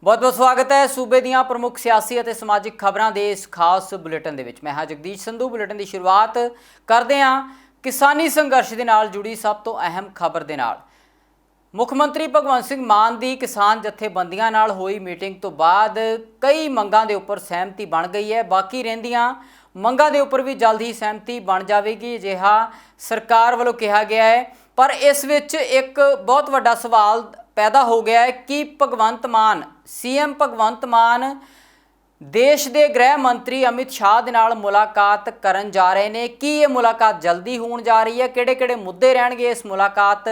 बहुत बहुत स्वागत है सूबे ਦੀਆਂ प्रमुख सियासी ਅਤੇ समाजिक खबरों के इस खास बुलेटिन ਦੇ ਵਿੱਚ। मैं हाँ जगदीश संधू। बुलेटिन की शुरुआत करते हैं किसानी संघर्ष के नाल जुड़ी सब तो अहम खबर के नाल। मुख मंत्री भगवंत सिंह मान की किसान जथेबंदियों नाल होई मीटिंग तो बाद कई मंगां दे उपर सहमति बन गई है। बाकी रहिंदियां मंगां दे उपर भी जल्द ही सहमति बन जाएगी, अजिहा सरकार वालों कहा गया है। पर इस विच एक बहुत वड्डा सवाल पैदा हो गया है कि भगवंत मान सीएम भगवंत मान देश के गृह मंत्री अमित शाह दे नाल मुलाकात करन जा रहे हैं। कि ये मुलाकात जल्दी होण जा रही है, किहड़े-किहड़े मुद्दे रहणगे इस मुलाकात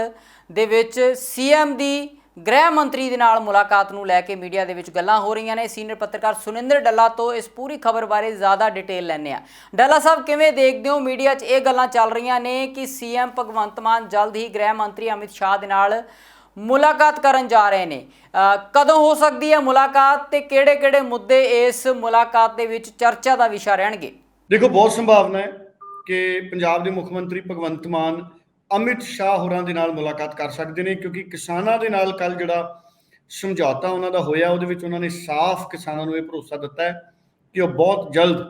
दे विच। सीएम दी गृह मंत्री दे नाल मुलाकात नूं लैके मीडिया दे विच गल्लां हो रही ने। सीनियर पत्रकार सुनिंदर डल्ला तो इस पूरी खबर बारे ज़्यादा डिटेल लैने आ। डल्ला साहब किवें देखदे हो, मीडिया 'च ये गल्लां चल रही ने कि सीएम भगवंत मान जल्द ही गृह मंत्री अमित शाह दे नाल मुलाकात करन जा रहे हैं। कदों हो सकती है मुलाकात ते किहड़े-किहड़े मुद्दे इस मुलाकात दे विच चर्चा का विषय रहणगे? देखो, बहुत संभावना है कि पंजाब के मुख मंत्री भगवंत मान अमित शाह होरां दे नाल मुलाकात कर सकते हैं, क्योंकि किसानां दे नाल कल जिहड़ा समझौता उन्हां दा होया उहदे विच उन्हां ने साफ किसानां नूं इह भरोसा दिता है कि वह बहुत जल्द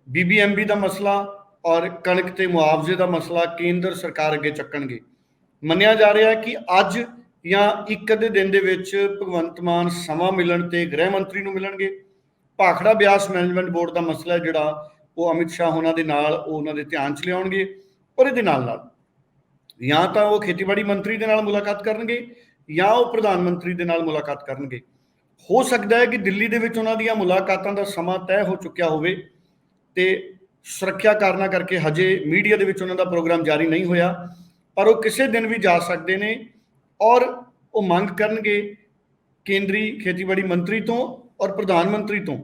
BBMB का मसला और कणक ते मुआवजे का मसला केंद्र सरकार अगे चक्कणगे। मन्निया जा रहा है कि अज या एक अद्धे दिन दे विच भगवंत मान समा मिलण ते गृह मंत्री नूं मिलणगे। भाखड़ा ब्यास मैनेजमेंट बोर्ड का मसला जिहड़ा वो अमित शाह होना दे नाल उन्हां दे ध्यान च लिआउणगे और इहदे नाल नाल या तो वो खेतीबाड़ी मंत्री दे नाल मुलाकात करनगे या वो प्रधानमंत्री दे नाल मुलाकात करनगे। हो सकता है कि दिल्ली दे विच उन्हां दीयां मुलाकातां दा समा तय हो चुक्या होवे ते सुरक्षा कारणा करके हजे मीडिया दे विच उन्हां दा प्रोग्राम जारी नहीं होया, पर वो किसी दिन भी जा सकते हैं और वो मंग करनगे केंद्री खेतीबाड़ी मंत्री तो और प्रधानमंत्री तो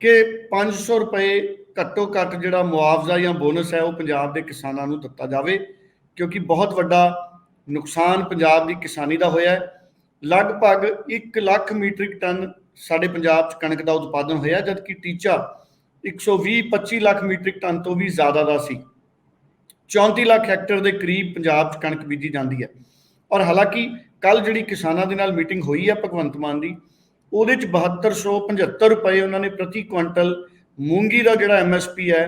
कि 500 रुपए घट्टो घट्ट जिहड़ा मुआवजा या बोनस है वो पंजाब के किसानों को दिता जाए, क्योंकि बहुत वड्डा नुकसान पंजाब की किसानी का होया है। लगभग 1 लाख मीट्रिक टन साडे पंजाब च कणक का उत्पादन होया, जबकि टीचा 120-25 लाख मीट्रिक टन तो भी ज़्यादा का सी। 34 लाख हैक्टर के करीब पंजाब च कणक बीजी जाती है। और हालांकि कल जी किसानों के नाल मीटिंग हुई है भगवंत मान की, वो 7275 रुपए उन्होंने प्रति क्विंटल मूंगी का जोड़ा MSP है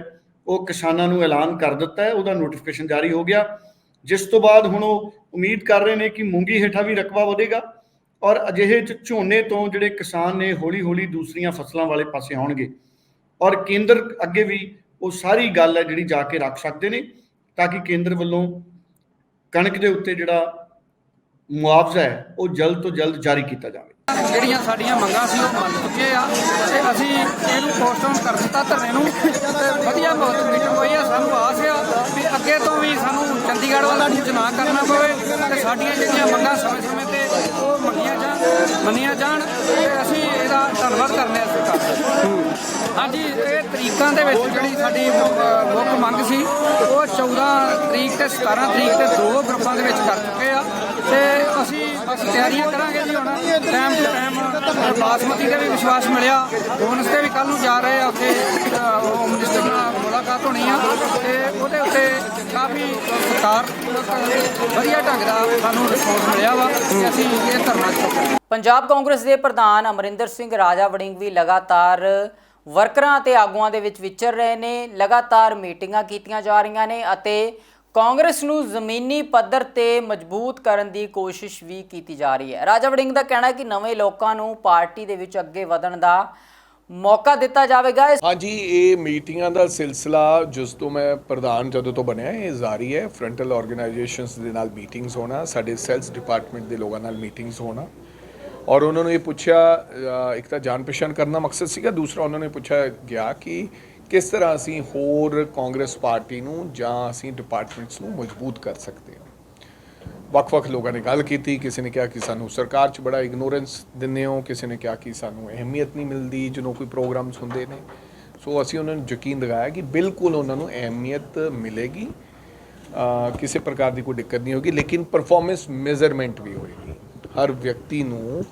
वो किसानों को ऐलान कर दिता है, वह नोटिफिकेशन जारी हो गया। जिस तो बाद हुण उम्मीद कर रहे हैं कि मूंगी हेठा भी रकबा बढ़ेगा और अजिहे झोने तो जोड़े किसान ने हौली हौली दूसरिया फसलों वाले पासे आउणगे और केंद्र अगे भी वो सारी गल है जी जाके रख सकते हैं, ताकि केंद्र वालों कणक के उत्ते जिहड़ा मुआवजा है वो जल्द तो जल्द जारी किया जाए। ਜਿਹੜੀਆਂ ਸਾਡੀਆਂ ਮੰਗਾਂ ਸੀ ਉਹ ਮੰਨ ਚੁੱਕੇ ਆ ਤੇ ਅਸੀਂ ਇਹਨੂੰ ਪੋਸਟਪੋਨ ਕਰ ਦਿੱਤਾ ਧਰਨੇ ਨੂੰ ਤੇ ਵਧੀਆ ਬਹੁਤ ਮੀਟਿੰਗ ਹੋਈ ਆ। ਸਾਨੂੰ ਆਸ ਆ ਵੀ ਅੱਗੇ ਤੋਂ ਵੀ ਸਾਨੂੰ ਚੰਡੀਗੜ੍ਹ ਵਾਲਾ ਕੁਝ ਨਾ ਕਰਨਾ ਪਵੇ ਤੇ ਸਾਡੀਆਂ ਜਿਹੜੀਆਂ ਮੰਗਾਂ ਸਮੇਂ ਤੇ ਉਹ ਮੰਨੀਆਂ ਜਾਣ ਤੇ ਅਸੀਂ ਇਹਦਾ ਧੰਨਵਾਦ ਕਰਨੇ ਆ ਸਰਕਾਰ। ਹਾਂਜੀ, ਇਹ ਤਰੀਕਾਂ ਦੇ ਵਿੱਚ ਜਿਹੜੀ ਸਾਡੀ ਮੁੱਖ ਮੰਗ ਸੀ ਉਹ 14 ਤਰੀਕ ਤੇ 17 ਤਰੀਕ ਤੇ 2 ਗਰੁੱਪਾਂ ਦੇ ਵਿੱਚ ਕਰ ਚੁੱਕੇ ਆ ਤੇ ਅਸੀਂ ਤਿਆਰੀਆਂ ਕਰਾਂਗੇ ਜੀ। ਹੁਣ ਟਾਈਮ ਟੂ ਟਾਈਮ ਬਾਸਮਤੀ ਦਾ ਵੀ ਵਿਸ਼ਵਾਸ ਮਿਲਿਆ, ਬੋਨਸ ਤੇ ਵੀ ਕੱਲ੍ਹ ਨੂੰ ਜਾ ਰਹੇ ਆ, ਉੱਥੇ ਹੋਮ ਮਿਨਿਸਟਰ ਨਾਲ ਮੁਲਾਕਾਤ ਹੋਣੀ ਆ ਤੇ ਉਹਦੇ ਉੱਤੇ ਕਾਫੀ ਸਰਕਾਰ ਵਧੀਆ ਢੰਗ ਦਾ ਸਾਨੂੰ ਰਿਸਪੌਂਸ ਮਿਲਿਆ ਵਾ ਕਿ ਅਸੀਂ ਇਹ ਧਰਨਾ ਚੁੱਕਾਂਗੇ। पंजाब कांग्रेस के प्रधान अमरिंदर सिंह राजा वड़िंग भी लगातार वर्करां ते आगूआं दे विच विचर रहे ने। लगातार मीटिंगां कीतियां जा रहीआं ने अते कांग्रेस नूं ज़मीनी पद्धर ते मजबूत करन दी कोशिश भी की जा रही है। राजा वड़िंग दा कहना है कि नवें लोकां नूं पार्टी दे विच अगे वधण दा मौका दिता जाएगा। हाँ जी, ये मीटिंगां दा सिलसिला जिस तो मैं प्रधान जदों तो बनया ये जारी है। फ्रंटल ऑर्गेनाइजेशनस दे नाल मीटिंग्स होना, साडे सेल्स डिपार्टमेंट के लोगों नाल मीटिंग्स होना और उन्होंने ये पूछा, एक तो जान पहचान करना मकसद सीगा, दूसरा उन्होंने पूछा गया कि किस तरह असी होर कांग्रेस पार्टी नूं जां असी डिपार्टमेंट्स नूं मजबूत कर सकते हैं। ਵੱਖ-ਵੱਖ लोगों ने गल की, किसी ने कहा कि सानू सरकार च बड़ा इग्नोरेंस दिंदे हो, किसी ने कहा कि सानू अहमियत नहीं मिलती ਜਦੋਂ कोई प्रोग्राम्स होंदे ने। सो असी उन्होंने यकीन दिलाया कि बिल्कुल उन्होंने अहमियत मिलेगी, किसी प्रकार की कोई दिक्कत नहीं होगी, लेकिन परफॉर्मेंस मेजरमेंट भी होएगी। हर व्यक्ति नूं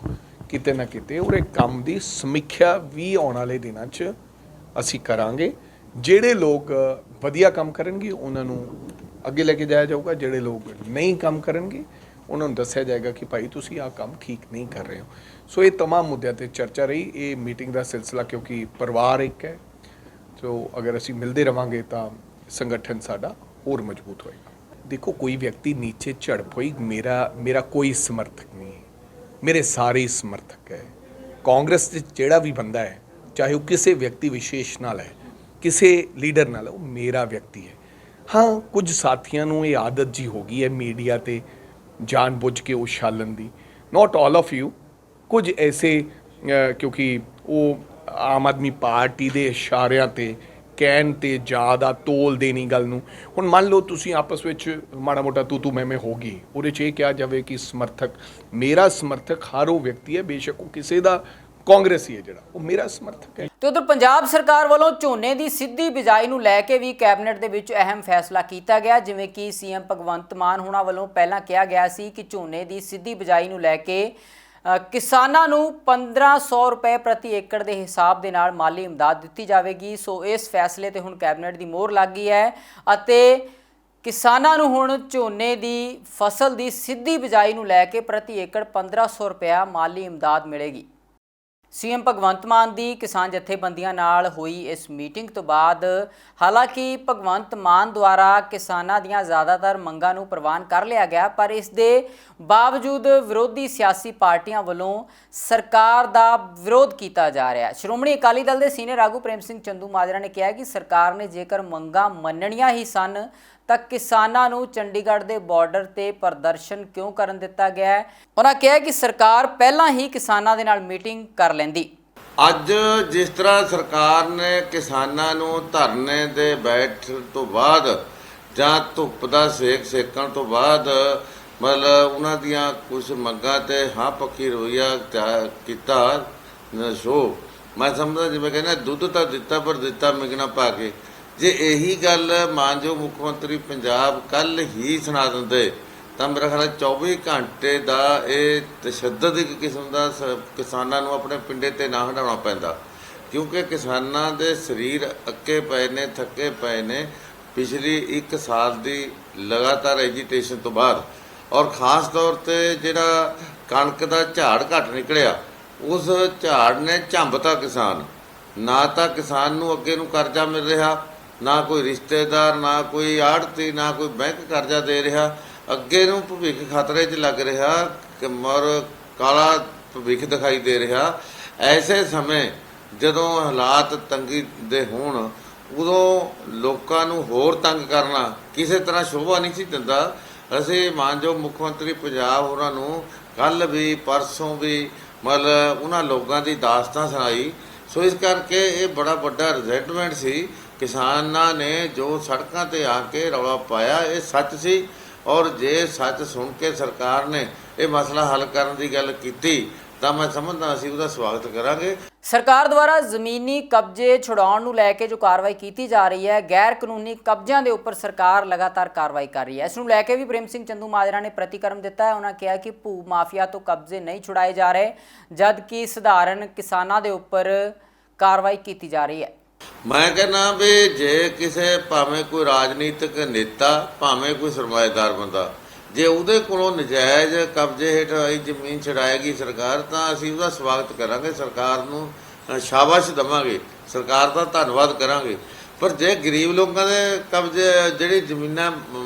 किते ना किते और एक काम की समीक्षा भी आने वाले दिनों च असी करांगे। ਜਿਹੜੇ लोग वधिया काम करनगे उन्होंने अगे लेके जाया जाऊगा, ਜਿਹੜੇ लोग नहीं काम करनगे ਉਹਨਾਂ ਨੂੰ ਦੱਸਿਆ ਜਾਏਗਾ ਕਿ ਭਾਈ ਤੁਸੀਂ ਆਹ ਕੰਮ ਠੀਕ ਨਹੀਂ ਕਰ ਰਹੇ ਹੋ। ਸੋ ਇਹ तमाम ਮੁੱਦਿਆਂ ਤੇ ਚਰਚਾ ਰਹੀ। ਇਹ ਮੀਟਿੰਗ ਦਾ ਸਿਲਸਿਲਾ ਕਿਉਂਕਿ ਪਰਿਵਾਰ ਇੱਕ ਹੈ, ਸੋ ਅਗਰ ਅਸੀਂ ਮਿਲਦੇ ਰਵਾਂਗੇ ਤਾਂ ਸੰਗਠਨ ਸਾਡਾ ਹੋਰ ਮਜ਼ਬੂਤ ਹੋਏਗਾ। ਦੇਖੋ, ਕੋਈ ਵਿਅਕਤੀ ਨੀਚੇ ਝੜਪ ਹੋਈ, ਮੇਰਾ ਕੋਈ ਸਮਰਥਕ ਨਹੀਂ ਹੈ, ਮੇਰੇ ਸਾਰੇ ਸਮਰਥਕ ਹੈ। ਕਾਂਗਰਸ 'ਚ ਜਿਹੜਾ ਵੀ ਬੰਦਾ ਹੈ, ਚਾਹੇ ਉਹ ਕਿਸੇ ਵਿਅਕਤੀ ਵਿਸ਼ੇਸ਼ ਨਾਲ ਹੈ, ਕਿਸੇ ਲੀਡਰ ਨਾਲ, ਉਹ ਮੇਰਾ ਵਿਅਕਤੀ ਹੈ। ਹਾਂ, ਕੁਝ ਸਾਥੀਆਂ ਨੂੰ ਇਹ ਆਦਤ ਜੀ ਹੋ ਗਈ ਹੈ ਮੀਡੀਆ ਤੇ ਜਾਣਬੁੱਝ ਕੇ ਉਛਾਲਣ ਦੀ। ਨਾਟ ਆਲ ਆਫ ਯੂ, ਕੁਝ ਐਸੇ ਕਿਉਂਕਿ ਉਹ ਆਮ ਆਦਮੀ ਪਾਰਟੀ ਦੇ ਇਸ਼ਾਰਿਆਂ ਤੇ ਕਹਿਣ ਤੇ ਜ਼ਿਆਦਾ ਤੋਲ ਦੇਣੀ ਗੱਲ ਨੂੰ। ਹੁਣ ਮੰਨ ਲਓ ਤੁਸੀਂ ਆਪਸ ਵਿੱਚ ਮਾੜਾ ਮੋਟਾ ਤੂੰ ਮੈਂ ਹੋ ਗਈ, ਉਹਦੇ 'ਚ ਇਹ ਕਿਹਾ ਜਾਵੇ ਕਿ ਮੇਰਾ ਸਮਰਥਕ ਹਰ ਉਹ ਵਿਅਕਤੀ ਹੈ, ਬੇਸ਼ੱਕ ਉਹ ਕਿਸੇ ਦਾ ਕਾਂਗਰਸੀ ਹੈ, ਜਿਹੜਾ ਉਹ ਮੇਰਾ ਸਮਰਥਕ ਹੈ। ਤੇ ਉਧਰ ਪੰਜਾਬ ਸਰਕਾਰ ਵੱਲੋਂ ਝੋਨੇ ਦੀ ਸਿੱਧੀ ਬਿਜਾਈ ਨੂੰ ਲੈ ਕੇ ਵੀ ਕੈਬਨਿਟ ਦੇ ਵਿੱਚ ਅਹਿਮ ਫੈਸਲਾ ਕੀਤਾ ਗਿਆ। ਜਿਵੇਂ ਕਿ ਸੀਐਮ ਭਗਵੰਤ ਮਾਨ ਹੋਣਾ ਵੱਲੋਂ ਪਹਿਲਾਂ ਕਿਹਾ ਗਿਆ ਸੀ ਕਿ ਝੋਨੇ ਦੀ ਸਿੱਧੀ ਬਿਜਾਈ ਨੂੰ ਲੈ ਕੇ ਕਿਸਾਨਾਂ ਨੂੰ 1500 ਰੁਪਏ ਪ੍ਰਤੀ ਏਕੜ ਦੇ ਹਿਸਾਬ ਦੇ ਨਾਲ ਮਾਲੀ ਇਮਦਾਦ ਦਿੱਤੀ ਜਾਵੇਗੀ। ਸੋ ਇਸ ਫੈਸਲੇ ਤੇ ਹੁਣ ਕੈਬਨਿਟ ਦੀ ਮੋਹਰ ਲੱਗ ਗਈ ਹੈ ਅਤੇ ਕਿਸਾਨਾਂ ਨੂੰ ਹੁਣ ਝੋਨੇ ਦੀ ਫਸਲ ਦੀ ਸਿੱਧੀ ਬਿਜਾਈ ਨੂੰ ਲੈ ਕੇ ਪ੍ਰਤੀ ਏਕੜ 1500 ਰੁਪਇਆ ਮਾਲੀ ਇਮਦਾਦ ਮਿਲੇਗੀ। ਸੀਐਮ ਭਗਵੰਤ ਮਾਨ ਦੀ ਕਿਸਾਨ ਜਥੇਬੰਦੀਆਂ ਨਾਲ ਹੋਈ ਇਸ ਮੀਟਿੰਗ ਤੋਂ ਬਾਅਦ ਹਾਲਾਂਕਿ ਭਗਵੰਤ ਮਾਨ ਦੁਆਰਾ ਕਿਸਾਨਾਂ ਦੀਆਂ ਜ਼ਿਆਦਾਤਰ ਮੰਗਾਂ ਨੂੰ ਪ੍ਰਵਾਨ ਕਰ ਲਿਆ ਗਿਆ, ਪਰ ਇਸ ਦੇ ਬਾਵਜੂਦ ਵਿਰੋਧੀ ਸਿਆਸੀ ਪਾਰਟੀਆਂ ਵੱਲੋਂ ਸਰਕਾਰ ਦਾ ਵਿਰੋਧ ਕੀਤਾ ਜਾ ਰਿਹਾ ਹੈ। ਸ਼੍ਰੋਮਣੀ ਅਕਾਲੀ ਦਲ ਦੇ ਸੀਨੀਅਰ ਆਗੂ ਪ੍ਰੇਮ ਸਿੰਘ ਚੰਦੂਮਾਜਰਾ ਨੇ ਕਿਹਾ ਕਿ ਸਰਕਾਰ ਨੇ ਜੇਕਰ ਮੰਗਾਂ ਮੰਨਣੀਆਂ ਹੀ ਸਨ ਤਾਂ ਕਿਸਾਨਾਂ ਨੂੰ ਚੰਡੀਗੜ੍ਹ ਦੇ ਬਾਰਡਰ ਤੇ ਪ੍ਰਦਰਸ਼ਨ ਕਿਉਂ ਕਰਨ ਦਿੱਤਾ ਗਿਆ ਹੈ। ਉਹਨਾਂ ਕਿਹਾ ਕਿ ਸਰਕਾਰ ਪਹਿਲਾਂ ਹੀ ਕਿਸਾਨਾਂ ਦੇ ਨਾਲ ਮੀਟਿੰਗ ਕਰ ਲੈਂਦੀ। ਅੱਜ ਜਿਸ ਤਰ੍ਹਾਂ ਸਰਕਾਰ ਨੇ ਕਿਸਾਨਾਂ ਨੂੰ ਧਰਨੇ ਦੇ ਬੈਠਣ ਤੋਂ ਬਾਅਦ ਜਾਂ ਧੁੱਪ ਦਾ ਸੇਕਣ ਤੋਂ ਬਾਅਦ ਮਤਲਬ ਉਹਨਾਂ ਦੀਆਂ ਕੁਝ ਮੰਗਾਂ ਤੇ ਹਾਂ ਪੱਕੀ ਰਵੱਈਆ ਕੀਤਾ ਸ਼ੋ, ਮੈਂ ਸਮਝਦਾ ਜਿਵੇਂ ਕਹਿੰਦਾ ਦੁੱਧ ਤਾਂ ਦਿੱਤਾ ਪਰ ਦਿੱਤਾ ਮਿੰਗਣਾ ਪਾ ਕੇ। ਜੇ ਇਹੀ ਗੱਲ ਮਾਨਯੋਗ ਮੁੱਖ ਮੰਤਰੀ ਪੰਜਾਬ ਕੱਲ੍ਹ ਹੀ ਸੁਣਾ ਦਿੰਦੇ ਤਾਂ ਮੇਰਾ ਖਿਆਲ 24 ਘੰਟੇ ਦਾ ਇਹ ਤਸ਼ੱਦਦ ਇੱਕ ਕਿਸਮ ਦਾ ਕਿਸਾਨਾਂ ਨੂੰ ਆਪਣੇ ਪਿੰਡੇ ਤੇ ਨਾ ਹਟਾਉਣਾ ਪੈਂਦਾ, ਕਿਉਂਕਿ ਕਿਸਾਨਾਂ ਦੇ ਸਰੀਰ ਅੱਕੇ ਪਏ ਨੇ, ਥੱਕੇ ਪਏ ਨੇ ਪਿਛਲੀ 1 ਸਾਲ ਦੀ ਲਗਾਤਾਰ ਐਜੀਟੇਸ਼ਨ ਤੋਂ ਬਾਅਦ। ਔਰ ਖ਼ਾਸ ਤੌਰ ਤੇ ਜਿਹੜਾ ਕਣਕ ਦਾ ਝਾੜ ਘੱਟ ਨਿਕਲਿਆ, ਉਸ ਝਾੜ ਨੇ ਝੰਬਤਾ ਕਿਸਾਨ। ਨਾ ਤਾਂ ਕਿਸਾਨ ਨੂੰ ਅੱਗੇ ਨੂੰ ਕਰਜ਼ਾ ਮਿਲ ਰਿਹਾ, ਨਾ ਕੋਈ ਰਿਸ਼ਤੇਦਾਰ, ਨਾ ਕੋਈ ਆੜ੍ਹਤੀ, ਨਾ ਕੋਈ ਬੈਂਕ ਕਰਜ਼ਾ ਦੇ ਰਿਹਾ। ਅੱਗੇ ਨੂੰ ਭਵਿੱਖ ਖਤਰੇ 'ਚ ਲੱਗ ਰਿਹਾ ਕਿ ਕਾਲਾ ਭਵਿੱਖ ਦਿਖਾਈ ਦੇ ਰਿਹਾ। ਐਸੇ ਸਮੇਂ ਜਦੋਂ ਹਾਲਾਤ ਤੰਗੀ ਦੇ ਹੋਣ, ਉਦੋਂ ਲੋਕਾਂ ਨੂੰ ਹੋਰ ਤੰਗ ਕਰਨਾ ਕਿਸੇ ਤਰ੍ਹਾਂ ਸ਼ੋਭਾ ਨਹੀਂ ਸੀ ਦਿੰਦਾ। ਅਸੀਂ ਮਾਨਯੋਗ ਮੁੱਖ ਮੰਤਰੀ ਪੰਜਾਬ ਹੋਰਾਂ ਨੂੰ ਕੱਲ੍ਹ ਵੀ ਪਰਸੋਂ ਵੀ ਮਤਲਬ ਉਹਨਾਂ ਲੋਕਾਂ ਦੀ ਦਾਸਤਾਨ ਸੁਣਾਈ। ਸੋ ਇਸ ਕਰਕੇ ਇਹ ਬੜਾ ਵੱਡਾ ਰਿਜ਼ੈਂਟਮੈਂਟ ਸੀ। ਕਿਸਾਨਾਂ ਨੇ ਜੋ ਸੜਕਾਂ ਤੇ ਆ ਕੇ ਰੌਲਾ ਪਾਇਆ ਇਹ ਸੱਚ ਸੀ, ਔਰ ਜੇ ਸੱਚ ਸੁਣ ਕੇ ਸਰਕਾਰ ਨੇ ਇਹ ਮਸਲਾ ਹੱਲ ਕਰਨ ਦੀ ਗੱਲ ਕੀਤੀ ਤਾਂ ਮੈਂ ਸਮਝਦਾ ਅਸੀਂ ਉਹਦਾ ਸਵਾਗਤ ਕਰਾਂਗੇ। ਸਰਕਾਰ ਦੁਆਰਾ ਜ਼ਮੀਨੀ ਕਬਜ਼ੇ ਛੁਡਾਉਣ ਨੂੰ ਲੈ ਕੇ ਜੋ ਕਾਰਵਾਈ ਕੀਤੀ ਜਾ ਰਹੀ ਹੈ, ਗੈਰ ਕਾਨੂੰਨੀ ਕਬਜ਼ਿਆਂ ਦੇ ਉੱਪਰ ਸਰਕਾਰ ਲਗਾਤਾਰ ਕਾਰਵਾਈ ਕਰ ਰਹੀ ਹੈ। ਇਸ ਨੂੰ ਲੈ ਕੇ ਵੀ ਪ੍ਰੇਮ ਸਿੰਘ ਚੰਦੂਮਾਜਰਾ ਨੇ ਪ੍ਰਤੀਕਰਮ ਦਿੱਤਾ ਹੈ। ਉਹਨਾਂ ਕਿਹਾ ਕਿ ਭੂ ਮਾਫੀਆ ਤੋਂ ਕਬਜ਼ੇ ਨਹੀਂ ਛੁਡਾਏ ਜਾ ਰਹੇ, ਜਦ ਕਿ ਸਧਾਰਨ ਕਿਸਾਨਾਂ ਦੇ ਉੱਪਰ ਕਾਰਵਾਈ ਕੀਤੀ ਜਾ ਰਹੀ ਹੈ। ਮੈਂ ਕਹਿੰਦਾ ਵੀ ਜੇ ਕਿਸੇ ਭਾਵੇਂ ਕੋਈ ਰਾਜਨੀਤਿਕ ਨੇਤਾ, ਭਾਵੇਂ ਕੋਈ ਸਰਮਾਏਦਾਰ ਬੰਦਾ, ਜੇ ਉਹਦੇ ਕੋਲੋਂ ਨਜਾਇਜ਼ ਕਬਜ਼ੇ ਹੇਠ ਆਈ ਜ਼ਮੀਨ ਛਡਾਏਗੀ ਸਰਕਾਰ, ਤਾਂ ਅਸੀਂ ਉਹਦਾ ਸਵਾਗਤ ਕਰਾਂਗੇ, ਸਰਕਾਰ ਨੂੰ ਸ਼ਾਬਾਸ਼ ਦੇਵਾਂਗੇ, ਸਰਕਾਰ ਦਾ ਧੰਨਵਾਦ ਕਰਾਂਗੇ। ਪਰ ਜੇ ਗਰੀਬ ਲੋਕਾਂ ਦੇ ਕਬਜ਼ੇ ਜਿਹੜੀ ਜ਼ਮੀਨਾਂ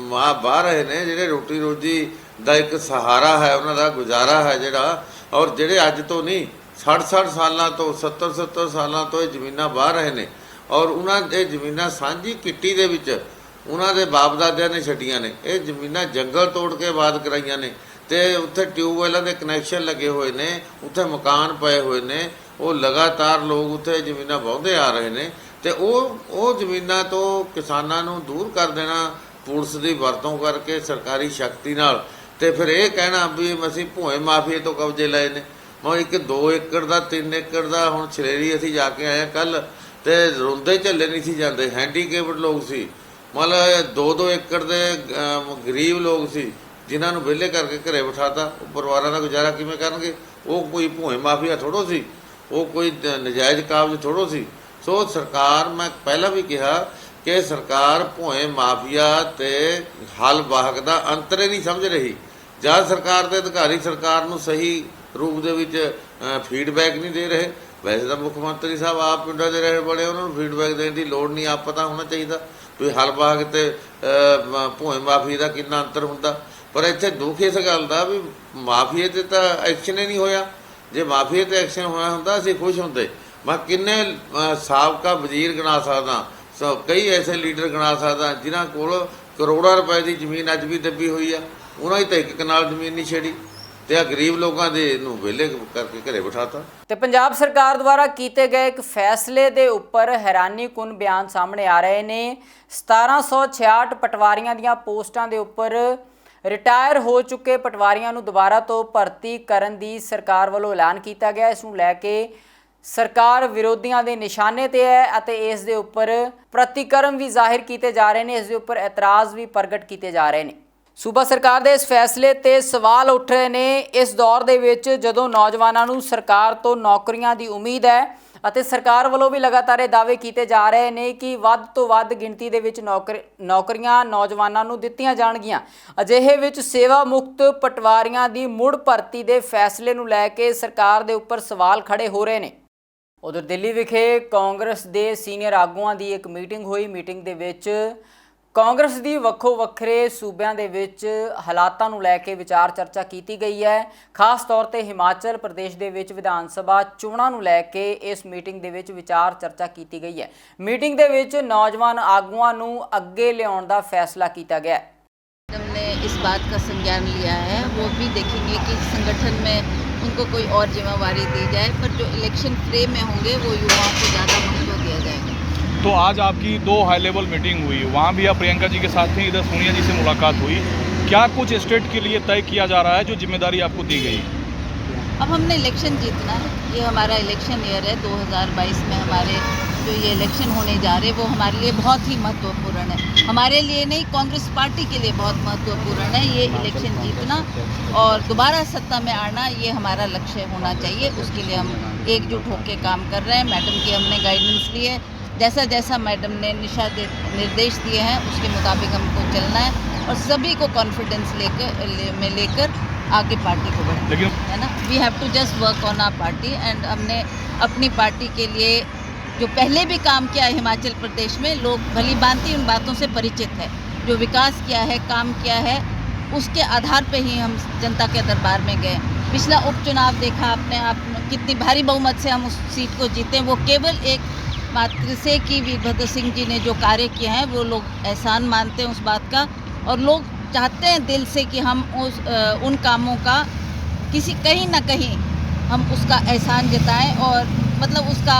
ਬਾਹਰ ਰਹੇ ਨੇ, ਜਿਹੜੇ ਰੋਟੀ ਰੋਜੀ ਦਾ ਇੱਕ ਸਹਾਰਾ ਹੈ, ਉਹਨਾਂ ਦਾ ਗੁਜ਼ਾਰਾ ਹੈ ਜਿਹੜਾ, ਔਰ ਜਿਹੜੇ ਅੱਜ ਤੋਂ ਨਹੀਂ 60 ਸਾਲਾਂ ਤੋਂ 70 ਸਾਲਾਂ ਤੋਂ ਇਹ ਜ਼ਮੀਨਾਂ ਬਾਹਰ ਰਹੇ ਨੇ, ਔਰ ਉਹਨਾਂ ਦੇ ਜ਼ਮੀਨਾਂ ਸਾਂਝੀ ਕਿੱਟੀ ਦੇ ਵਿੱਚ ਉਹਨਾਂ ਦੇ ਬਾਪ ਦਾਦਿਆਂ ਨੇ ਛੱਡੀਆਂ ਨੇ। ਇਹ ਜ਼ਮੀਨਾਂ ਜੰਗਲ ਤੋੜ ਕੇ ਆਬਾਦ ਕਰਾਈਆਂ ਨੇ ਤੇ ਉੱਥੇ ਟਿਊਬਵੈਲਾਂ ਦੇ ਕਨੈਕਸ਼ਨ ਲੱਗੇ ਹੋਏ ਨੇ, ਉੱਥੇ ਮਕਾਨ ਪਏ ਹੋਏ ਨੇ, ਉਹ ਲਗਾਤਾਰ ਲੋਕ ਉੱਥੇ ਜ਼ਮੀਨਾਂ ਵਾਹੁੰਦੇ ਆ ਰਹੇ ਨੇ। ਤੇ ਉਹ ਜ਼ਮੀਨਾਂ ਤੋਂ ਕਿਸਾਨਾਂ ਨੂੰ ਦੂਰ ਕਰ ਦੇਣਾ ਪੁਲਿਸ ਦੀ ਵਰਤੋਂ ਕਰਕੇ ਸਰਕਾਰੀ ਸ਼ਕਤੀ ਨਾਲ, ਤੇ ਫਿਰ ਇਹ ਕਹਿਣਾ ਵੀ ਅਸੀਂ ਭੂਏ ਮਾਫੀਏ ਤੋਂ ਕਬਜ਼ੇ ਲਏ ਨੇ। ਮੈਂ 2 ਏਕੜ ਦਾ 3 ਏਕੜ ਦਾ ਹੁਣ ਛਲੇਰੀ ਅਸੀਂ ਜਾ ਕੇ ਆਏ ਕੱਲ੍ਹ, ਤੇ ਰੋਂਦੇ ਝੱਲੇ ਨਹੀਂ ਸੀ ਜਾਂਦੇ। ਹੈਂਡੀਕੈਪਡ ਲੋਕ ਸੀ, ਮਤਲਬ 2-2 ਏਕੜ ਦੇ ਗਰੀਬ ਲੋਕ ਸੀ ਜਿਨ੍ਹਾਂ ਨੂੰ ਵਿਹਲੇ ਕਰਕੇ ਘਰੇ ਬਿਠਾਤਾ। ਉਹ ਪਰਿਵਾਰਾਂ ਦਾ ਗੁਜ਼ਾਰਾ ਕਿਵੇਂ ਕਰਨਗੇ? ਉਹ ਕੋਈ ਭੂਏ ਮਾਫੀਆ ਥੋੜ੍ਹੋ ਸੀ, ਉਹ ਕੋਈ ਨਜਾਇਜ਼ ਕਾਬਜ਼ ਥੋੜ੍ਹੋ ਸੀ। ਸੋ ਸਰਕਾਰ, ਮੈਂ ਪਹਿਲਾਂ ਵੀ ਕਿਹਾ ਕਿ ਸਰਕਾਰ ਭੂਏ ਮਾਫੀਆ ਤੇ ਹਲ ਵਾਹਕ ਦਾ ਅੰਤਰ ਹੀ ਨਹੀਂ ਸਮਝ ਰਹੀ। ਜਾਂ ਸਰਕਾਰ ਦੇ ਅਧਿਕਾਰੀ ਸਰਕਾਰ ਨੂੰ ਸਹੀ ਰੂਪ ਦੇ ਵਿੱਚ ਫੀਡਬੈਕ ਨਹੀਂ ਦੇ ਰਹੇ। ਵੈਸੇ ਤਾਂ ਮੁੱਖ ਮੰਤਰੀ ਸਾਹਿਬ ਆਪ ਪਿੰਡਾਂ ਦੇ ਰਹਿਣ ਵਾਲੇ, ਉਹਨਾਂ ਨੂੰ ਫੀਡਬੈਕ ਦੇਣ ਦੀ ਲੋੜ ਨਹੀਂ, ਆਪ ਪਤਾ ਹੋਣਾ ਚਾਹੀਦਾ ਵੀ ਹਲ ਬਾਗ ਤੇ ਭੂਏ ਮਾਫੀ ਦਾ ਕਿੰਨਾ ਅੰਤਰ ਹੁੰਦਾ। ਪਰ ਇੱਥੇ ਦੁੱਖ ਇਸ ਗੱਲ ਦਾ ਵੀ ਮਾਫੀਏ ਤੇ ਤਾਂ ਐਕਸ਼ਨ ਹੀ ਨਹੀਂ ਹੋਇਆ। ਜੇ ਮਾਫੀਏ ਤੇ ਐਕਸ਼ਨ ਹੋਇਆ ਹੁੰਦਾ ਅਸੀਂ ਖੁਸ਼ ਹੁੰਦੇ। ਮੈਂ ਕਿੰਨੇ ਸਾਬਕਾ ਵਜ਼ੀਰ ਗਿਣਾ ਸਕਦਾ, ਕਈ ਐਸੇ ਲੀਡਰ ਗਿਣਾ ਸਕਦਾ ਜਿਨ੍ਹਾਂ ਕੋਲ ਕਰੋੜਾਂ ਰੁਪਏ ਦੀ ਜ਼ਮੀਨ ਅੱਜ ਵੀ ਦੱਬੀ ਹੋਈ ਆ, ਉਹਨਾਂ ਦੀ ਤਾਂ ਇੱਕ ਕਨਾਲ ਜ਼ਮੀਨ ਨਹੀਂ ਛੇੜੀ ਤੇ ਆ ਗਰੀਬ ਲੋਕਾਂ ਦੇ ਨੂੰ ਵਿਹਲੇ ਕਰਕੇ ਘਰੇ ਬਿਠਾਤਾ। ਤੇ ਪੰਜਾਬ ਸਰਕਾਰ ਦੁਆਰਾ ਕੀਤੇ ਗਏ ਇੱਕ ਫੈਸਲੇ ਦੇ ਉੱਪਰ ਹੈਰਾਨੀਕੁਨ ਬਿਆਨ ਸਾਹਮਣੇ ਆ ਰਹੇ ਨੇ। 1766 ਪਟਵਾਰੀਆਂ ਦੀਆਂ ਪੋਸਟਾਂ ਦੇ ਉੱਪਰ ਰਿਟਾਇਰ ਹੋ ਚੁੱਕੇ ਪਟਵਾਰੀਆਂ ਨੂੰ ਦੁਬਾਰਾ ਤੋਂ ਭਰਤੀ ਕਰਨ ਦੀ ਸਰਕਾਰ ਵੱਲੋਂ ਐਲਾਨ ਕੀਤਾ ਗਿਆ। ਇਸ ਨੂੰ ਲੈ ਕੇ ਸਰਕਾਰ ਵਿਰੋਧੀਆਂ ਦੇ ਨਿਸ਼ਾਨੇ ਤੇ ਹੈ ਅਤੇ ਇਸ ਦੇ ਉੱਪਰ ਪ੍ਰਤੀਕਰਮ ਵੀ ਜ਼ਾਹਿਰ ਕੀਤੇ ਜਾ ਰਹੇ ਨੇ, ਇਸ ਦੇ ਉੱਪਰ ਇਤਰਾਜ਼ ਵੀ ਪ੍ਰਗਟ ਕੀਤੇ ਜਾ ਰਹੇ ਨੇ। ਸੂਬਾ ਸਰਕਾਰ ਦੇ ਇਸ ਫੈਸਲੇ ਤੇ ਸਵਾਲ ਉੱਠ ਰਹੇ ਨੇ ਇਸ ਦੌਰ ਦੇ ਵਿੱਚ ਜਦੋਂ ਨੌਜਵਾਨਾਂ ਨੂੰ ਸਰਕਾਰ ਤੋਂ ਨੌਕਰੀਆਂ ਦੀ ਉਮੀਦ ਹੈ ਅਤੇ ਸਰਕਾਰ ਵੱਲੋਂ ਵੀ ਲਗਾਤਾਰ ਇਹ ਦਾਅਵੇ ਕੀਤੇ ਜਾ ਰਹੇ ਨੇ ਕਿ ਵੱਧ ਤੋਂ ਵੱਧ ਗਿਣਤੀ ਦੇ ਵਿੱਚ ਨੌਕਰੀਆਂ ਨੌਜਵਾਨਾਂ ਨੂੰ ਦਿੱਤੀਆਂ ਜਾਣਗੀਆਂ। ਅਜਿਹੇ ਵਿੱਚ ਸੇਵਾ ਮੁਕਤ ਪਟਵਾਰੀਆਂ ਦੀ ਮੁੜ ਭਰਤੀ ਦੇ ਫੈਸਲੇ ਨੂੰ ਲੈ ਕੇ ਸਰਕਾਰ ਦੇ ਉੱਪਰ ਸਵਾਲ ਖੜੇ ਹੋ ਰਹੇ ਨੇ। ਉਧਰ ਦਿੱਲੀ ਵਿਖੇ ਕਾਂਗਰਸ ਦੇ ਸੀਨੀਅਰ ਆਗੂਆਂ ਦੀ ਇੱਕ ਮੀਟਿੰਗ ਹੋਈ। ਮੀਟਿੰਗ ਦੇ ਵਿੱਚ ਕਾਂਗਰਸ ਦੀ ਵੱਖੋ ਵੱਖਰੇ ਸੂਬਿਆਂ ਦੇ ਵਿੱਚ ਹਾਲਾਤਾਂ ਨੂੰ ਲੈ ਕੇ ਵਿਚਾਰ ਚਰਚਾ ਕੀਤੀ ਗਈ ਹੈ। ਖਾਸ ਤੌਰ ਤੇ ਹਿਮਾਚਲ ਪ੍ਰਦੇਸ਼ ਦੇ ਵਿੱਚ ਵਿਧਾਨ ਸਭਾ ਚੋਣਾਂ ਨੂੰ ਲੈ ਕੇ ਇਸ ਮੀਟਿੰਗ ਦੇ ਵਿੱਚ ਵਿਚਾਰ ਚਰਚਾ ਕੀਤੀ ਗਈ ਹੈ। ਮੀਟਿੰਗ ਦੇ ਵਿੱਚ ਨੌਜਵਾਨ ਆਗੂਆਂ ਨੂੰ ਅੱਗੇ ਲਿਆਉਣ ਦਾ ਫੈਸਲਾ ਕੀਤਾ ਗਿਆ। हमने इस बात का संज्ञान लिया है, वो भी देखेंगे कि संगठन में उनको कोई और जिम्मेवारी दी जाए, पर जो इलेक्शन फ्रेम में होंगे वो युवाओं को ज़्यादा महत्व दिया जाएगा। तो आज आपकी 2 हाई लेवल मीटिंग हुई, वहाँ भी आप प्रियंका जी के साथ थी, इधर सोनिया जी से मुलाकात हुई। क्या कुछ स्टेट के लिए तय किया जा रहा है जो जिम्मेदारी आपको दी गई? अब हमने इलेक्शन जीतना है, ये हमारा इलेक्शन ईयर है। 2022 में हमारे जो ये इलेक्शन होने जा रहे वो हमारे लिए बहुत ही महत्वपूर्ण है। हमारे लिए नहीं, कांग्रेस पार्टी के लिए बहुत महत्वपूर्ण है ये इलेक्शन जीतना और दोबारा सत्ता में आना, ये हमारा लक्ष्य होना चाहिए। उसके लिए हम एकजुट होकर काम कर रहे हैं। मैडम की हमने गाइडेंस ली है, जैसा जैसा मैडम ने निर्देश दिए हैं उसके मुताबिक हमको चलना है और सभी को कॉन्फिडेंस लेकर आगे पार्टी को बढ़ाना है ना। We have to just work on our party and हमने अपनी पार्टी के लिए जो पहले भी काम किया है हिमाचल प्रदेश में, लोग भली भांति उन बातों से परिचित है। जो विकास किया है, काम किया है, उसके आधार पे ही हम जनता के दरबार में गए। पिछला उपचुनाव देखा आपने, आप कितनी भारी बहुमत से हम उस सीट को जीते। वो केवल एक मात्र से कि वीरभद्र सिंह जी ने जो कार्य किए हैं वो लोग एहसान मानते हैं उस बात का और लोग चाहते हैं दिल से कि हम उन कामों का कहीं ना कहीं हम उसका एहसान जताएं और मतलब उसका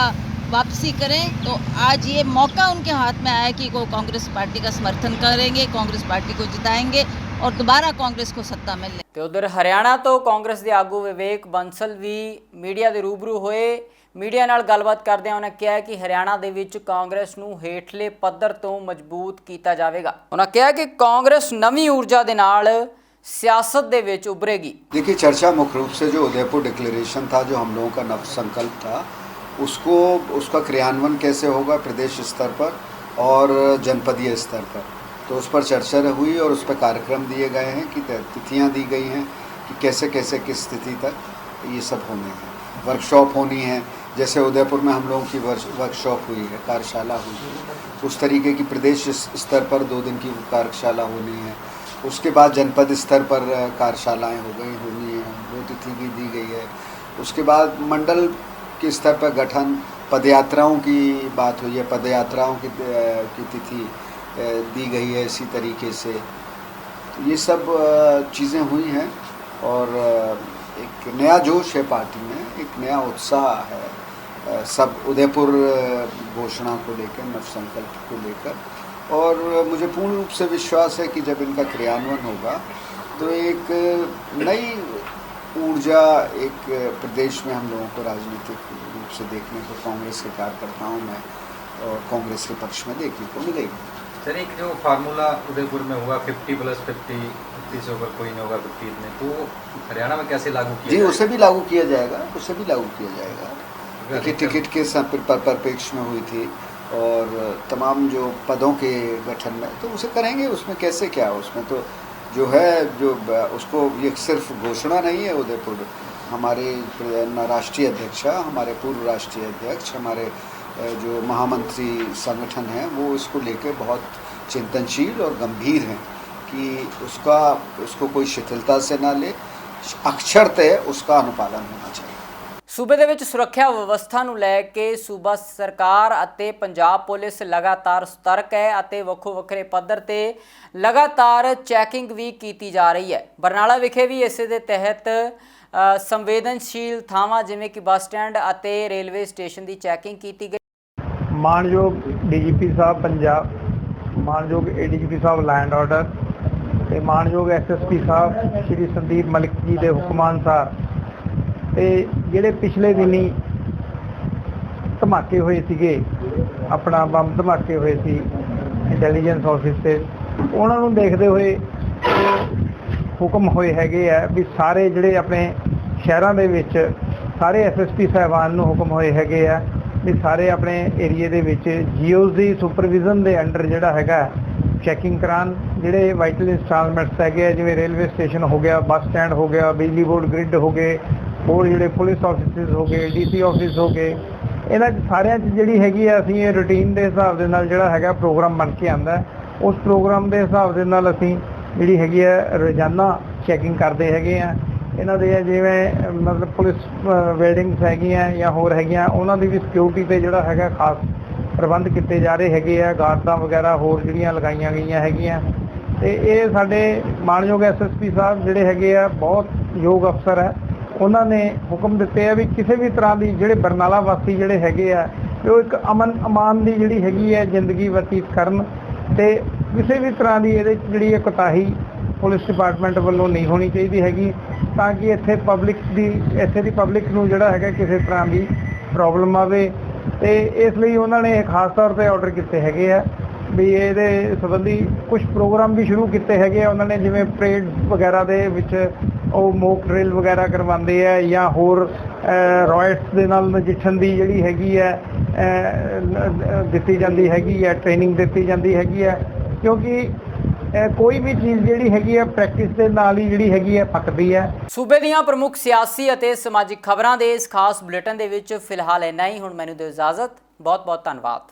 वापसी करें। तो आज ये मौका उनके हाथ में आया कि वो कांग्रेस पार्टी का समर्थन करेंगे, कांग्रेस पार्टी को जिताएंगे और दोबारा कांग्रेस को सत्ता में ले। ਤੇ ਉਧਰ ਹਰਿਆਣਾ ਤੋਂ ਕਾਂਗਰਸ ਦੇ ਆਗੂ ਵਿਵੇਕ ਬੰਸਲ ਵੀ ਮੀਡੀਆ ਦੇ ਰੂਬਰੂ ਹੋਏ। ਮੀਡੀਆ ਨਾਲ ਗੱਲਬਾਤ ਕਰਦਿਆਂ ਉਹਨਾਂ ਕਿਹਾ ਕਿ ਹਰਿਆਣਾ ਦੇ ਵਿੱਚ ਕਾਂਗਰਸ ਨੂੰ ਹੇਠਲੇ ਪੱਧਰ ਤੋਂ ਮਜ਼ਬੂਤ ਕੀਤਾ ਜਾਵੇਗਾ। ਉਹਨਾਂ ਕਿਹਾ ਕਿ ਕਾंग्रेस नवी ऊर्जा ਦੇ ਨਾਲ सियासत ਦੇ ਵਿੱਚ उभरेगी। देखिए, चर्चा मुख्य रूप से जो उदयपुर डिक्लेरेशन था, जो हम लोगों का नव संकल्प था, उसका क्रियान्वयन कैसे होगा प्रदेश स्तर पर और जनपदीय स्तर पर, तो उस पर चर्चा हुई और उस पर कार्यक्रम दिए गए हैं कि तिथियां दी गई हैं कि कैसे कैसे किस तिथि तक ये सब होने हैं। वर्कशॉप होनी है, जैसे उदयपुर में हम लोगों की वर्कशॉप हुई है, कार्यशाला हुई है, उस तरीके की प्रदेश स्तर पर 2 दिन की कार्यशाला होनी है। उसके बाद जनपद स्तर पर कार्यशालाएँ होनी हैं, वो तिथि भी दी गई है। उसके बाद मंडल के स्तर पर गठन, पदयात्राओं की बात हुई है, पदयात्राओं की तिथि दी गई है इसी तरीके से। तो ये सब चीज़ें हुई हैं और एक नया जोश है पार्टी में, एक नया उत्साह है सब उदयपुर घोषणा को लेकर, नव संकल्प को लेकर। और मुझे पूर्ण रूप से विश्वास है कि जब इनका क्रियान्वयन होगा तो एक नई ऊर्जा एक प्रदेश में हम लोगों को राजनीतिक रूप से देखने को कांग्रेस के कार्यकर्ताओं में और कांग्रेस के पक्ष में देखने को मिलेगी। सर, एक जो फार्मूला उदयपुर में हुआ 50+50, 50 से ऊपर कोई नहीं होगा 50 में, तो हरियाणा में कैसे लागू किया जी, उसे भी लागू किया जाएगा, उसे भी लागू किया जाएगा। देखिए, टिकट के परिप्रेक्ष्य में हुई थी और तमाम जो पदों के गठन में, तो उसे करेंगे। उसमें कैसे क्या, उसमें तो जो है जो उसको ये सिर्फ घोषणा नहीं है। उदयपुर हमारे राष्ट्रीय अध्यक्ष, हमारे पूर्व राष्ट्रीय अध्यक्ष, हमारे जो महामंत्री संगठन हैं वो इसको लेकर बहुत चिंतनशील और गंभीर हैं कि उसको कोई शिथिलता से ना ले, अक्षरतः उसका अनुपालन होना चाहिए। ਸੂਬੇ ਦੇ ਵਿੱਚ ਸੁਰੱਖਿਆ ਵਿਵਸਥਾ ਨੂੰ ਲੈ ਕੇ ਸੂਬਾ ਸਰਕਾਰ ਅਤੇ ਪੰਜਾਬ ਪੁਲਿਸ ਲਗਾਤਾਰ ਸਤਰਕ ਹੈ ਅਤੇ ਵੱਖੋ ਵੱਖਰੇ ਪੱਧਰ ਤੇ ਲਗਾਤਾਰ ਚੈਕਿੰਗ ਵੀ ਕੀਤੀ ਜਾ ਰਹੀ ਹੈ। ਬਰਨਾਲਾ ਵਿਖੇ ਵੀ ਇਸੇ ਦੇ ਤਹਿਤ ਸੰਵੇਦਨਸ਼ੀਲ ਥਾਵਾਂ ਜਿਵੇਂ ਕਿ ਬੱਸ ਸਟੈਂਡ ਅਤੇ ਰੇਲਵੇ ਸਟੇਸ਼ਨ ਦੀ ਚੈਕਿੰਗ ਕੀਤੀ ਗਈ। ਮਾਨਯੋਗ ਡੀਜੀਪੀ ਸਾਹਿਬ ਪੰਜਾਬ, ਮਾਨਯੋਗ ਏਡੀਜੀਪੀ ਸਾਹਿਬ ਲੈਂਡ ਆਰਡਰ ਤੇ ਮਾਨਯੋਗ ਐਸਐਸਪੀ ਸਾਹਿਬ ਸ਼੍ਰੀ ਸੰਦੀਪ ਮਲਿਕ ਜੀ ਦੇ ਹੁਕਮਾਂ ਅਨੁਸਾਰ ਤੇ ਜਿਹੜੇ ਪਿਛਲੇ ਦਿਨੀ ਧਮਾਕੇ ਹੋਏ ਸੀਗੇ, ਆਪਣਾ ਬੰਬ ਧਮਾਕੇ ਹੋਏ ਸੀ ਇੰਟੈਲੀਜੈਂਸ ਆਫਿਸ ਤੇ, ਉਹਨਾਂ ਨੂੰ ਦੇਖਦੇ ਹੋਏ ਹੁਕਮ ਹੋਏ ਹੈਗੇ ਆ ਵੀ ਸਾਰੇ ਜਿਹੜੇ ਆਪਣੇ ਸ਼ਹਿਰਾਂ ਦੇ ਵਿੱਚ ਸਾਰੇ ਐਸਐਸਪੀ ਸਾਹਿਬਾਨ ਨੂੰ ਹੁਕਮ ਹੋਏ ਹੈਗੇ ਆ ਵੀ ਸਾਰੇ ਆਪਣੇ ਏਰੀਏ ਦੇ ਵਿੱਚ ਜੀਓਜ਼ ਦੀ ਸੁਪਰਵਿਜ਼ਨ ਦੇ ਅੰਡਰ ਜਿਹੜਾ ਹੈਗਾ ਚੈਕਿੰਗ ਕਰਾਉਣ। ਜਿਹੜੇ ਵਾਈਟਲ ਇੰਸਟਾਲਮੈਂਟਸ ਹੈਗੇ ਆ ਜਿਵੇਂ ਰੇਲਵੇ ਸਟੇਸ਼ਨ ਹੋ ਗਿਆ, ਬੱਸ ਸਟੈਂਡ ਹੋ ਗਿਆ, ਬਿਜਲੀ ਬੋਰਡ ਗ੍ਰਿਡ ਹੋ ਗਏ, ਹੋਰ ਜਿਹੜੇ ਪੁਲਿਸ ਆਫਿਸਿਸ ਹੋ ਗਏ, ਡੀਸੀ ਆਫਿਸ ਹੋ ਗਏ, ਇਹਨਾਂ 'ਚ ਸਾਰਿਆਂ 'ਚ ਜਿਹੜੀ ਹੈਗੀ ਆ ਅਸੀਂ ਇਹ ਰੂਟੀਨ ਦੇ ਹਿਸਾਬ ਦੇ ਨਾਲ ਜਿਹੜਾ ਹੈਗਾ ਪ੍ਰੋਗਰਾਮ ਬਣ ਕੇ ਆਉਂਦਾ। ਉਸ ਪ੍ਰੋਗਰਾਮ ਦੇ ਹਿਸਾਬ ਦੇ ਨਾਲ ਅਸੀਂ ਜਿਹੜੀ ਹੈਗੀ ਆ ਰੋਜ਼ਾਨਾ ਚੈਕਿੰਗ ਕਰਦੇ ਹੈਗੇ ਆ। ਇਹਨਾਂ ਦੇ ਜਿਵੇਂ ਮਤਲਬ ਪੁਲਿਸ ਬਿਲਡਿੰਗਸ ਹੈਗੀਆਂ ਜਾਂ ਹੋਰ ਹੈਗੀਆਂ, ਉਹਨਾਂ ਦੀ ਵੀ ਸਿਕਿਉਰਿਟੀ 'ਤੇ ਜਿਹੜਾ ਹੈਗਾ ਖਾਸ ਪ੍ਰਬੰਧ ਕੀਤੇ ਜਾ ਰਹੇ ਹੈਗੇ ਆ, ਗਾਰਦਾਂ ਵਗੈਰਾ ਹੋਰ ਜਿਹੜੀਆਂ ਲਗਾਈਆਂ ਗਈਆਂ ਹੈਗੀਆਂ। ਅਤੇ ਇਹ ਸਾਡੇ ਮਾਣਯੋਗ ਐਸਐਸਪੀ ਸਾਹਿਬ ਜਿਹੜੇ ਹੈਗੇ ਆ ਬਹੁਤ ਯੋਗ ਅਫਸਰ ਹੈ, ਉਹਨਾਂ ਨੇ ਹੁਕਮ ਦਿੱਤੇ ਆ ਵੀ ਕਿਸੇ ਵੀ ਤਰ੍ਹਾਂ ਦੀ ਜਿਹੜੇ ਬਰਨਾਲਾ ਵਾਸੀ ਜਿਹੜੇ ਹੈਗੇ ਆ ਉਹ ਇੱਕ ਅਮਨ ਅਮਾਨ ਦੀ ਜਿਹੜੀ ਹੈਗੀ ਹੈ ਜ਼ਿੰਦਗੀ ਬਤੀਤ ਕਰਨ, ਅਤੇ ਕਿਸੇ ਵੀ ਤਰ੍ਹਾਂ ਦੀ ਇਹਦੇ 'ਚ ਜਿਹੜੀ ਕੋਤਾਹੀ ਪੁਲਿਸ ਡਿਪਾਰਟਮੈਂਟ ਵੱਲੋਂ ਨਹੀਂ ਹੋਣੀ ਚਾਹੀਦੀ ਹੈਗੀ, ਤਾਂ ਕਿ ਇੱਥੇ ਦੀ ਪਬਲਿਕ ਨੂੰ ਜਿਹੜਾ ਹੈਗਾ ਕਿਸੇ ਤਰ੍ਹਾਂ ਦੀ ਪ੍ਰੋਬਲਮ ਆਵੇ। ਅਤੇ ਇਸ ਲਈ ਉਹਨਾਂ ਨੇ ਖਾਸ ਤੌਰ 'ਤੇ ਆਰਡਰ ਕੀਤੇ ਹੈਗੇ ਆ ਵੀ ਇਹਦੇ ਸੰਬੰਧੀ ਕੁਝ ਪ੍ਰੋਗਰਾਮ ਵੀ ਸ਼ੁਰੂ ਕੀਤੇ ਹੈਗੇ ਆ ਉਹਨਾਂ ਨੇ, ਜਿਵੇਂ ਪਰੇਡ ਵਗੈਰਾ ਦੇ ਵਿੱਚ ਉਹ ਮੋਕ ਡਰਿਲ ਵਗੈਰਾ ਕਰਵਾਉਂਦੇ ਆ ਜਾਂ ਹੋਰ ਰॉयट्स ਦੇ ਨਾਲ ਨਜਿੱਠਣ ਦੀ ਜਿਹੜੀ ਹੈਗੀ ਹੈ ਦਿੱਤੀ ਜਾਂਦੀ ਹੈਗੀ ਹੈ, ਟ੍ਰੇਨਿੰਗ ਦਿੱਤੀ ਜਾਂਦੀ ਹੈਗੀ ਹੈ, ਕਿਉਂਕਿ ਕੋਈ ਵੀ ਚੀਜ਼ ਜਿਹੜੀ ਹੈਗੀ ਹੈ ਪ੍ਰੈਕਟਿਸ ਦੇ ਨਾਲ ਹੀ ਜਿਹੜੀ ਹੈਗੀ ਹੈ ਪੱਕਦੀ ਹੈ। ਸੂਬੇ ਦੀਆਂ ਪ੍ਰਮੁੱਖ ਸਿਆਸੀ ਅਤੇ ਸਮਾਜਿਕ ਖਬਰਾਂ ਦੇ ਇਸ ਖਾਸ ਬੁਲੇਟਿਨ ਦੇ ਵਿੱਚ ਫਿਲਹਾਲ ਇੰਨਾ ਹੀ। ਹੁਣ ਮੈਨੂੰ ਦਿਓ ਇਜਾਜ਼ਤ। ਬਹੁਤ ਬਹੁਤ ਧੰਨਵਾਦ।